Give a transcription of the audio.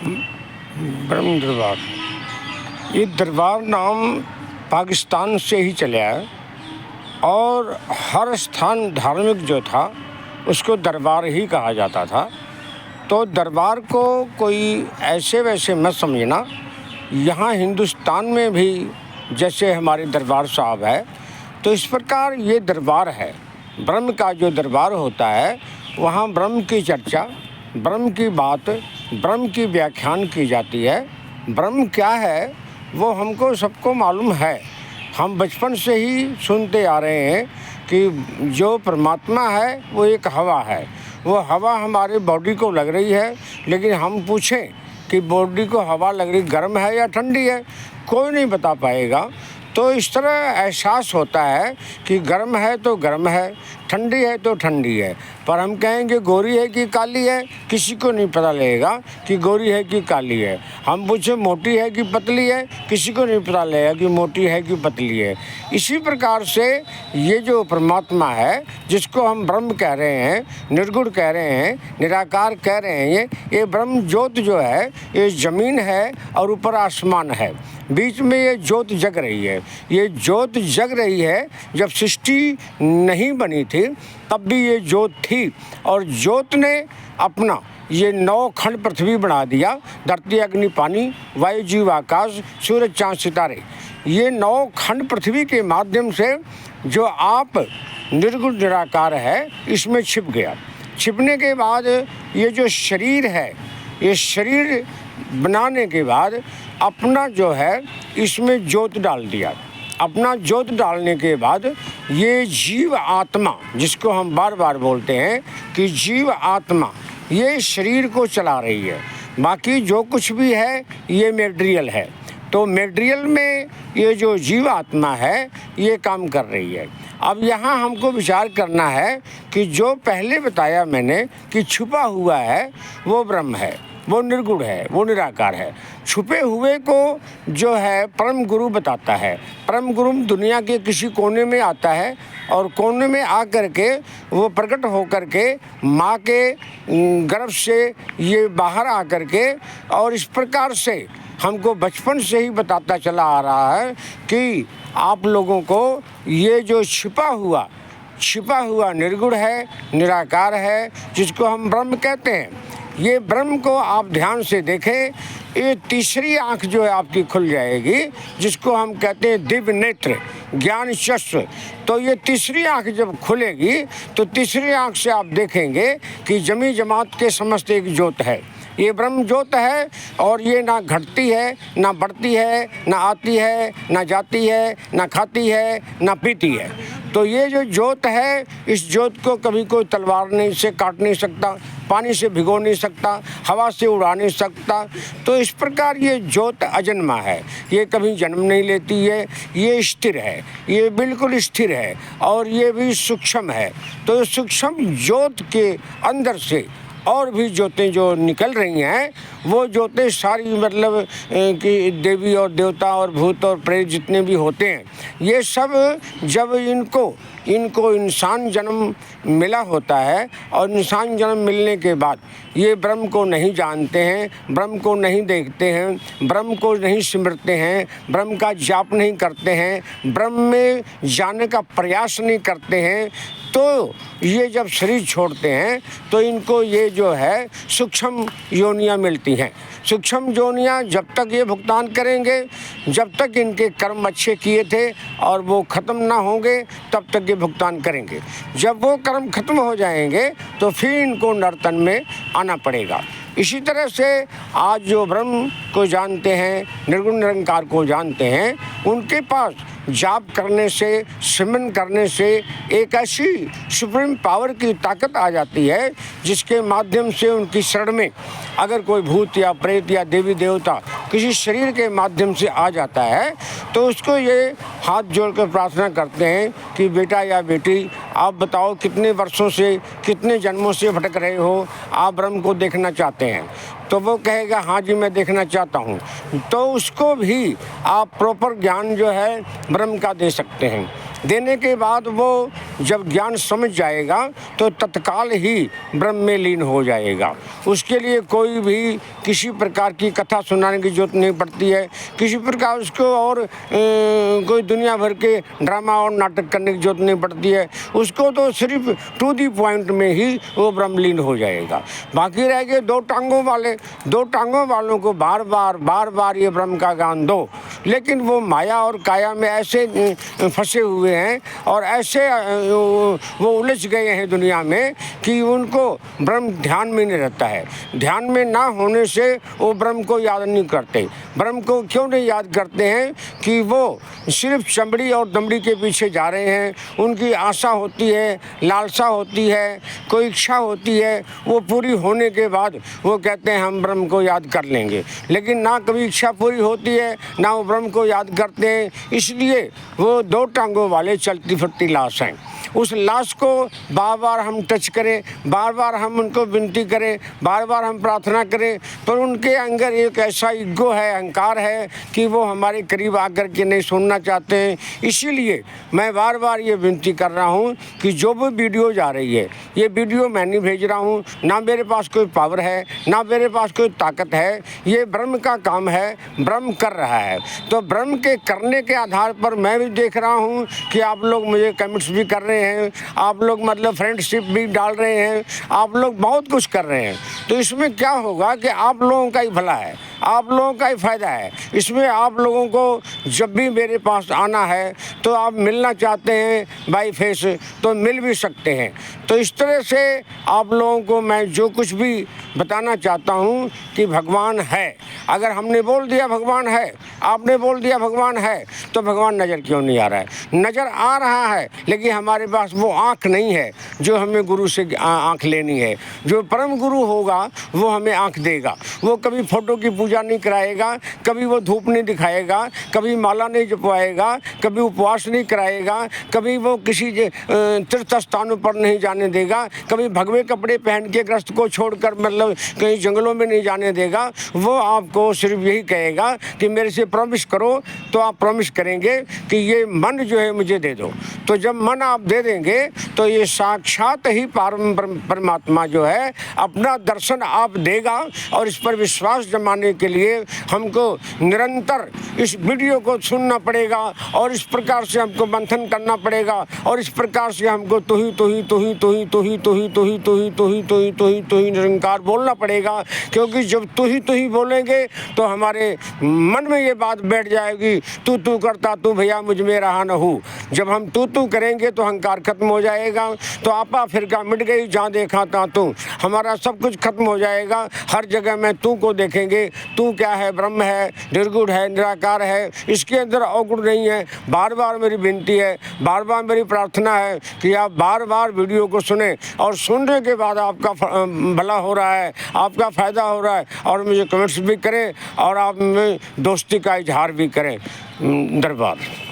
ब्रह्म दरबार, ये दरबार नाम पाकिस्तान से ही चला है और हर स्थान धार्मिक जो था उसको दरबार ही कहा जाता था। तो दरबार को कोई ऐसे वैसे मत समझना। यहाँ हिंदुस्तान में भी जैसे हमारे दरबार साहब है, तो इस प्रकार ये दरबार है। ब्रह्म का जो दरबार होता है वहाँ ब्रह्म की चर्चा, ब्रह्म की बात, ब्रह्म की व्याख्यान की जाती है। ब्रह्म क्या है वो हमको सबको मालूम है। हम बचपन से ही सुनते आ रहे हैं कि जो परमात्मा है वो एक हवा है। वो हवा हमारे बॉडी को लग रही है, लेकिन हम पूछें कि बॉडी को हवा लग रही गर्म है या ठंडी है, कोई नहीं बता पाएगा। तो इस तरह एहसास होता है कि गर्म है तो गर्म है, ठंडी है तो ठंडी है। पर हम कहेंगे गोरी है कि काली है, किसी को नहीं पता लगेगा कि गोरी है कि काली है। हम पूछे मोटी है कि पतली है, किसी को नहीं पता लगेगा कि मोटी है कि पतली है। इसी प्रकार से ये जो परमात्मा है, जिसको हम ब्रह्म कह रहे हैं, निर्गुण कह रहे हैं, निराकार कह रहे हैं, ये ब्रह्म ज्योत जो है ये ज़मीन है और ऊपर आसमान है। बीच में ये ज्योत जग रही है। ये ज्योत जग रही है। जब सृष्टि नहीं बनी थी तब भी ये ज्योत थी, और ज्योत ने अपना ये 9 खंड पृथ्वी बना दिया। धरती, अग्नि, पानी, वायु, जीव, आकाश, सूरज, चाँद, सितारे। ये 9 खंड पृथ्वी के माध्यम से जो आप निर्गुण निराकार है इसमें छिप गया। छिपने के बाद ये जो शरीर है, ये शरीर बनाने के बाद अपना जो है इसमें ज्योत डाल दिया। अपना ज्योत डालने के बाद ये जीव आत्मा, जिसको हम बार बार बोलते हैं कि जीव आत्मा, ये शरीर को चला रही है। बाकी जो कुछ भी है ये मटेरियल है। तो मटेरियल में ये जो जीव आत्मा है ये काम कर रही है। अब यहाँ हमको विचार करना है कि जो पहले बताया मैंने कि छुपा हुआ है वो ब्रह्म है, वो निर्गुण है, वो निराकार है। छुपे हुए को जो है परम गुरु बताता है। परम गुरु दुनिया के किसी कोने में आता है और कोने में आ कर के वो प्रकट हो कर के माँ के गर्भ से ये बाहर आ कर के, और इस प्रकार से हमको बचपन से ही बताता चला आ रहा है कि आप लोगों को ये जो छिपा हुआ निर्गुण है, निराकार है, जिसको हम ब्रह्म कहते हैं। ये ब्रह्म को आप ध्यान से देखें। ये तीसरी आंख जो है आपकी खुल जाएगी, जिसको हम कहते हैं दिव्य नेत्र, ज्ञान चक्षु। तो ये तीसरी आंख जब खुलेगी तो तीसरी आंख से आप देखेंगे कि जमी जमात के समस्त एक ज्योत है। ये ब्रह्म ज्योत है, और ये ना घटती है, ना बढ़ती है, ना आती है, ना जाती है, ना खाती है, ना पीती है। तो ये जो ज्योत है, इस ज्योत को कभी कोई तलवार नहीं से काट नहीं सकता, पानी से भिगो नहीं सकता, हवा से उड़ा नहीं सकता। तो इस प्रकार ये ज्योत अजन्मा है, ये कभी जन्म नहीं लेती है, ये स्थिर है, ये बिल्कुल स्थिर है, और ये भी सूक्ष्म है। तो सूक्ष्म ज्योत के अंदर से और भी ज्योतें जो निकल रही हैं, वो ज्योतें सारी मतलब कि देवी और देवता और भूत और प्रेत जितने भी होते हैं, ये सब जब इनको इंसान जन्म मिला होता है, और इंसान जन्म मिलने के बाद ये ब्रह्म को नहीं जानते हैं, ब्रह्म को नहीं देखते हैं, ब्रह्म को नहीं सिमरते हैं, ब्रह्म का जाप नहीं करते हैं, ब्रह्म में जाने का प्रयास नहीं करते हैं, तो ये जब शरीर छोड़ते हैं तो इनको ये जो है सूक्ष्म योनियाँ मिलती हैं। सूक्ष्म योनियाँ जब तक ये भुगतान करेंगे, जब तक इनके कर्म अच्छे किए थे और वो ख़त्म ना होंगे, तब तक ये भुगतान करेंगे। जब वो कर्म खत्म हो जाएंगे तो फिर इनको नर्तन में आना पड़ेगा। इसी तरह से आज जो ब्रह्म को जानते हैं, निर्गुण निरंकार को जानते हैं, उनके पास जाप करने से, सिमरन करने से एक ऐसी सुप्रीम पावर की ताकत आ जाती है, जिसके माध्यम से उनकी शरण में अगर कोई भूत या प्रेत या देवी देवता किसी शरीर के माध्यम से आ जाता है, तो उसको ये हाथ जोड़कर प्रार्थना करते हैं कि बेटा या बेटी, आप बताओ कितने वर्षों से, कितने जन्मों से भटक रहे हो, आप ब्रह्म को देखना चाहते हैं। तो वो कहेगा हाँ जी मैं देखना चाहता हूँ। तो उसको भी आप प्रॉपर ज्ञान जो है ब्रह्म का दे सकते हैं। देने के बाद वो जब ज्ञान समझ जाएगा तो तत्काल ही ब्रह्म में लीन हो जाएगा। उसके लिए कोई भी किसी प्रकार की कथा सुनाने की जरूरत नहीं पड़ती है, किसी प्रकार उसको और कोई दुनिया भर के ड्रामा और नाटक करने की जरूरत नहीं पड़ती है। उसको तो सिर्फ टू दी पॉइंट में ही वो ब्रह्मलीन हो जाएगा। बाकी रह गए दो टांगों वाले, दो टांगों वालों को बार बार ये ब्रह्म का ज्ञान दो, लेकिन वो माया और काया में ऐसे फंसे हुए हैं और ऐसे वो उलझ गए हैं दुनिया में कि उनको ब्रह्म ध्यान में नहीं रहता है। ध्यान में ना होने से वो ब्रह्म को याद नहीं करते। ब्रह्म को क्यों नहीं याद करते हैं कि वो सिर्फ चमड़ी और दमड़ी के पीछे जा रहे हैं। उनकी आशा होती है, लालसा होती है, कोई इच्छा होती है, वो पूरी होने के बाद वो कहते हैं हम ब्रह्म को याद कर लेंगे, लेकिन ना कभी इच्छा पूरी होती है ना वो ब्रह्म को याद करते हैं। इसलिए वो दो टांगों वाले चलती फिरती लाश हैं। उस लाश को बार बार हम टच करें, बार बार हम उनको विनती करें, बार बार हम प्रार्थना करें, पर उनके अंदर एक ऐसा ईगो है, अहंकार है कि वो हमारे करीब आकर के नहीं सुनना चाहते हैं। इसीलिए मैं बार बार ये विनती कर रहा हूँ कि जो भी वीडियो जा रही है, ये वीडियो मैं नहीं भेज रहा हूँ, ना मेरे पास कोई पावर है, ना मेरे पास कोई ताकत है। ये ब्रह्म का काम है, ब्रह्म कर रहा है। तो ब्रह्म के करने के आधार पर मैं भी देख रहा हूँ कि आप लोग मुझे कमेंट्स भी कर रहे हैं, आप लोग मतलब फ्रेंडशिप भी डाल रहे हैं, आप लोग बहुत कुछ कर रहे हैं। तो इसमें क्या होगा कि आप लोगों का ही भला है, आप लोगों का ही फ़ायदा है। इसमें आप लोगों को जब भी मेरे पास आना है तो आप मिलना चाहते हैं बाई फेस तो मिल भी सकते हैं। तो इस तरह से आप लोगों को मैं जो कुछ भी बताना चाहता हूँ कि भगवान है। अगर हमने बोल दिया भगवान है, आपने बोल दिया भगवान है, तो भगवान नज़र क्यों नहीं आ रहा है? नज़र आ रहा है, लेकिन हमारे पास वो आँख नहीं है जो हमें गुरु से आँख लेनी है। जो परम गुरु होगा वो हमें आँख देगा। वो कभी फ़ोटो की पूजा नहीं कराएगा, कभी वो धूप नहीं दिखाएगा, कभी माला नहीं जपवाएगा, कभी उपवास नहीं कराएगा, कभी वो किसी तीर्थ स्थानों पर नहीं जाने देगा, कभी भगवे कपड़े पहन के ग्रस्त को छोड़कर मतलब कहीं जंगलों में नहीं जाने देगा। वो आपको सिर्फ यही कहेगा कि मेरे से प्रॉमिस करो, तो आप प्रॉमिस करेंगे कि ये मन जो है मुझे दे दो। तो जब मन आप दे देंगे तो ये साक्षात ही परमात्मा जो है अपना दर्शन आप देगा। और इस पर विश्वास जमाने के लिए हमको निरंतर इस वीडियो को सुनना पड़ेगा और इस प्रकार से हमको मंथन करना पड़ेगा और इस प्रकार से हमको तो ही निरंकार बोलना पड़ेगा। क्योंकि जब तो ही बोलेंगे तो हमारे मन में ये बात बैठ जाएगी, तू करता तू भैया मुझ में रहा न हूँ। जब हम तू करेंगे तो अहंकार खत्म हो जाएगा। तो आपा फिरका मिट गई, जहाँ देखा ता तू, हमारा सब कुछ खत्म हो जाएगा। हर जगह में तू को देखेंगे। तू क्या है? ब्रह्म है, निर्गुण है, निराकार है, इसके अंदर अवगुण नहीं है। बार बार मेरी विनती है, बार बार मेरी प्रार्थना है कि आप बार बार वीडियो को सुने और सुनने के बाद आपका भला हो रहा है, आपका फ़ायदा हो रहा है और मुझे कमेंट्स भी करें और आप में दोस्ती का इजहार भी करें। दरबार।